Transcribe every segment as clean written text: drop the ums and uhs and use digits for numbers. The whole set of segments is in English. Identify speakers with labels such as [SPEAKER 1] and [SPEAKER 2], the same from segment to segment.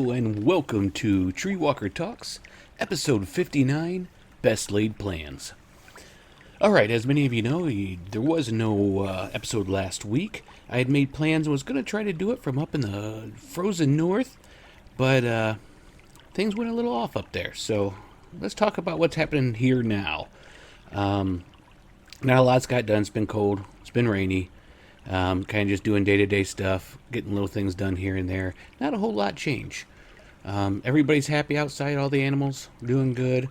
[SPEAKER 1] Hello and welcome to TreeWalker Talks, episode 59, Best Laid Plans. Alright, as many of you know, there was no episode last week. I had made plans and was going to try to do it from up in the frozen north, but things went a little off up there. So let's talk about what's happening here now. Not a lot's got done. It's been cold. It's been rainy. Kind of just doing day-to-day stuff, getting little things done here and there. Not a whole lot change. Everybody's happy outside, all the animals doing good.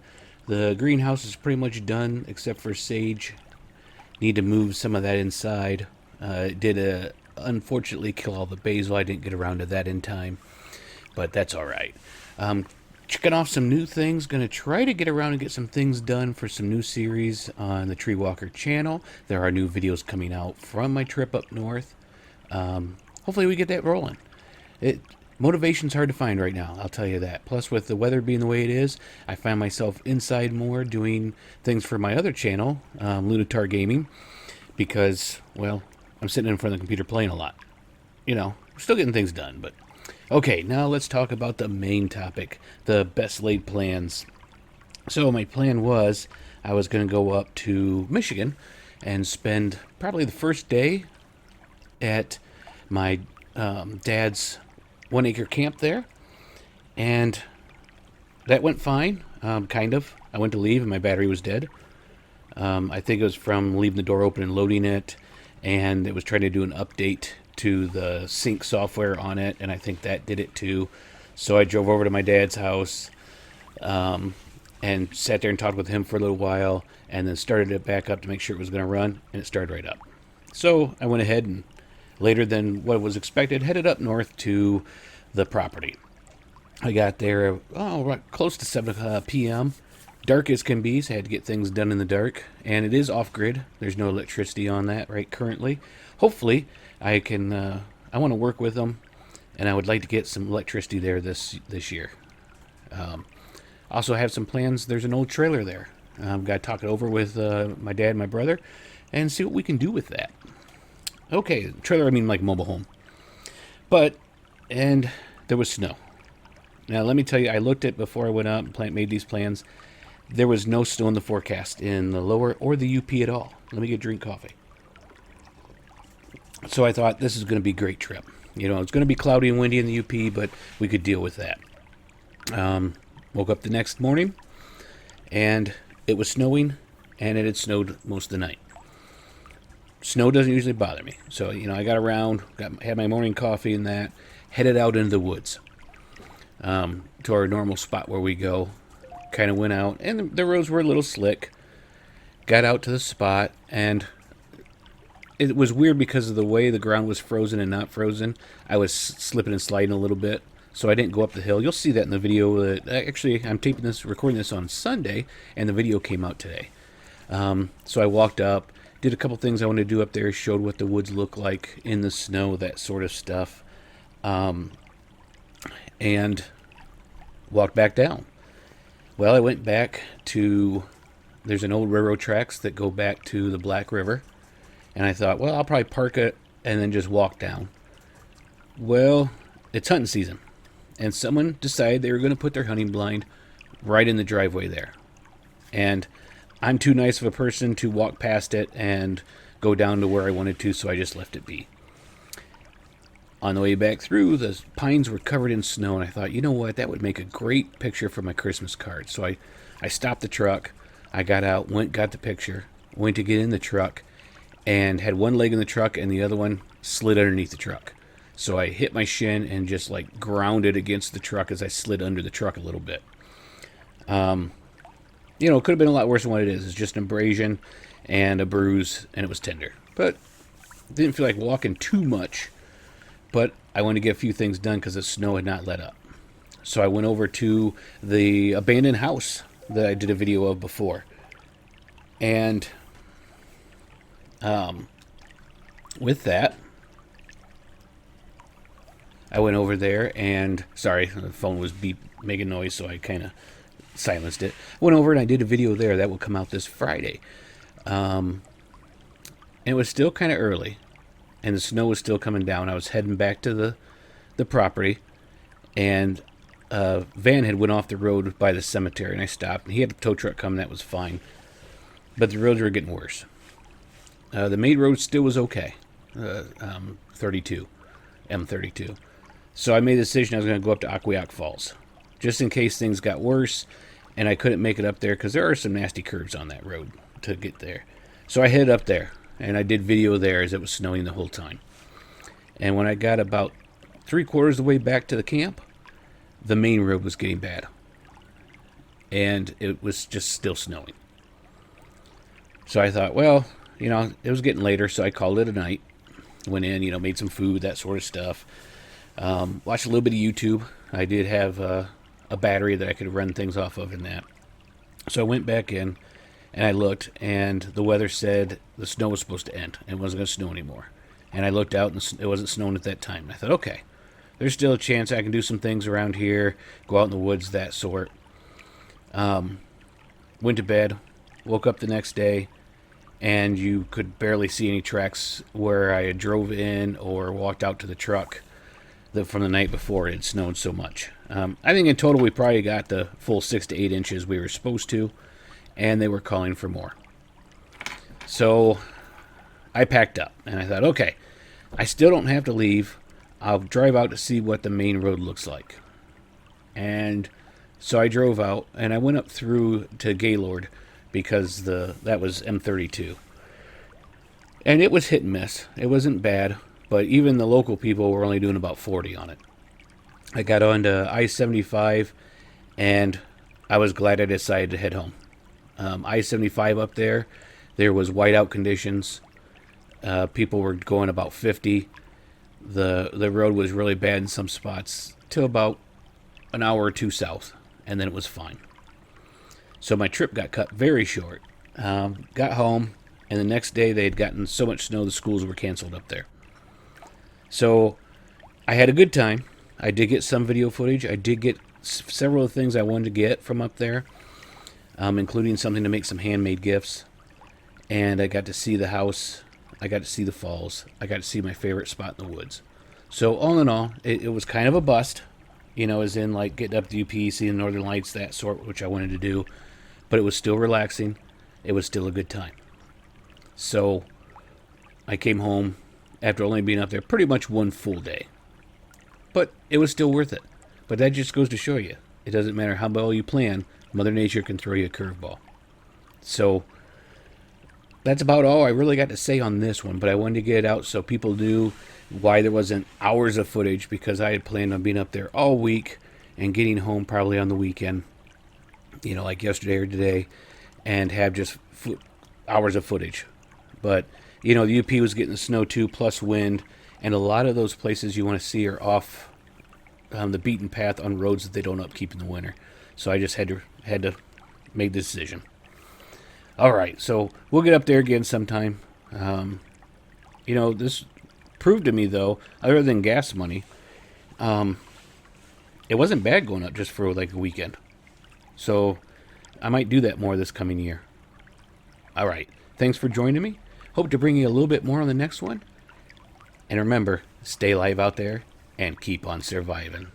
[SPEAKER 1] The greenhouse is pretty much done, except for Sage. Need to move some of that inside. It did unfortunately kill all the basil. I didn't get around to that in time, but that's alright. Checking off some new things. Going to try to get around and get some things done for some new series on the TreeWalker channel. There are new videos coming out from my trip up north. Hopefully we get that rolling. Motivation's hard to find right now, I'll tell you that. Plus, with the weather being the way it is, I find myself inside more doing things for my other channel, Lunatar Gaming, because, well, I'm sitting in front of the computer playing a lot. You know, still getting things done, but... Okay, now let's talk about the main topic, the best laid plans. So my plan was I was going to go up to Michigan and spend probably the first day at my dad's 1 acre camp there. And that went fine, kind of. I went to leave and my battery was dead. I think it was from leaving the door open and loading it, and it was trying to do an update to the sync software on it, and I think that did it too. So I drove over to my dad's house and sat there and talked with him for a little while, and then started it back up to make sure it was going to run, and it started right up. So I went ahead and, later than what was expected, headed up north to the property. I got there close to 7 p.m. Dark as can be, so I had to get things done in the dark, and it is off-grid. There's no electricity on that right currently. Hopefully I can, I want to work with them, and I would like to get some electricity there this year. Also have some plans. There's an old trailer there. Got to talk it over with my dad and my brother and see what we can do with that. Okay, trailer, I mean like mobile home. And there was snow. Now, let me tell you, I looked at before I went up and made these plans. There was no snow in the forecast in the lower or the UP at all. Let me get a drink coffee. So I thought this is going to be a great trip. You know, it's going to be cloudy and windy in the UP, but we could deal with that. Woke up the next morning, and it was snowing, and it had snowed most of the night. Snow doesn't usually bother me. So, you know, I got around, had my morning coffee and that, headed out into the woods to our normal spot where we go. Kind of went out, and the roads were a little slick. Got out to the spot, and it was weird because of the way the ground was frozen and not frozen. I was slipping and sliding a little bit, so I didn't go up the hill. You'll see that in the video. Actually, I'm recording this on Sunday, and the video came out today. So I walked up, did a couple things I wanted to do up there, showed what the woods look like in the snow, that sort of stuff, and walked back down. Well, I went back to, there's an old railroad tracks that go back to the Black River. And I thought, well, I'll probably park it and then just walk down. Well, it's hunting season. And someone decided they were going to put their hunting blind right in the driveway there. And I'm too nice of a person to walk past it and go down to where I wanted to, so I just left it be. On the way back through, the pines were covered in snow, and I thought, you know what, that would make a great picture for my Christmas card. So I stopped the truck, I got out, got the picture, went to get in the truck, and had one leg in the truck and the other one slid underneath the truck. So I hit my shin and just like grounded against the truck as I slid under the truck a little bit. You know, it could have been a lot worse than what it is. It's just an abrasion and a bruise, and it was tender. But didn't feel like walking too much. But I wanted to get a few things done because the snow had not let up. So I went over to the abandoned house that I did a video of before. And with that, I went over there and, sorry, the phone was making noise, so I kind of silenced it. I went over and I did a video there that will come out this Friday. And it was still kind of early, and the snow was still coming down. I was heading back to the property, and van had went off the road by the cemetery, and I stopped. And he had a tow truck coming. That was fine. But the roads were getting worse. The main road still was okay. 32. M32. So I made the decision I was going to go up to Aquioc Falls. Just in case things got worse and I couldn't make it up there, because there are some nasty curves on that road to get there. So I headed up there, and I did video there as it was snowing the whole time. And when I got about 3/4 of the way back to the camp, the main road was getting bad. And it was just still snowing. So I thought, well, it was getting later, so I called it a night. Went in, made some food, that sort of stuff. Watched a little bit of YouTube. I did have a battery that I could run things off of in that. So I went back in, and I looked, and the weather said the snow was supposed to end, and it wasn't going to snow anymore. And I looked out, and it wasn't snowing at that time. And I thought, okay, there's still a chance I can do some things around here, go out in the woods, that sort. Went to bed, woke up the next day, and you could barely see any tracks where I had drove in or walked out to the truck from the night before. It had snowed so much. I think in total we probably got the full 6 to 8 inches we were supposed to, and they were calling for more. So I packed up, and I thought, okay, I still don't have to leave. I'll drive out to see what the main road looks like. And so I drove out, and I went up through to Gaylord, because that was M32. And it was hit and miss. It wasn't bad, but even the local people were only doing about 40 on it. I got onto I-75, and I was glad I decided to head home. I-75 up there was whiteout conditions. People were going about 50. The road was really bad in some spots till about an hour or two south, and then it was fine. So my trip got cut very short. Got home, and the next day they had gotten so much snow the schools were canceled up there. So I had a good time. I did get some video footage. I did get several of the things I wanted to get from up there, including something to make some handmade gifts. And I got to see the house. I got to see the falls. I got to see my favorite spot in the woods. So all in all, it was kind of a bust, as in like getting up to UP, seeing Northern Lights, that sort, which I wanted to do. But it was still relaxing. It was still a good time. So I came home after only being up there pretty much one full day. But it was still worth it. But that just goes to show you, it doesn't matter how well you plan, Mother Nature can throw you a curveball. So that's about all I really got to say on this one, but I wanted to get it out so people knew why there wasn't hours of footage, because I had planned on being up there all week and getting home probably on the weekend, like yesterday or today, and have just hours of footage. But, the UP was getting snow too, plus wind, and a lot of those places you want to see are off the beaten path on roads that they don't upkeep in the winter. So I just had to make the decision. All right, so we'll get up there again sometime. This proved to me, though, other than gas money, it wasn't bad going up just for like a weekend. So I might do that more this coming year. All right, thanks for joining me. Hope to bring you a little bit more on the next one. And remember, stay live out there and keep on surviving.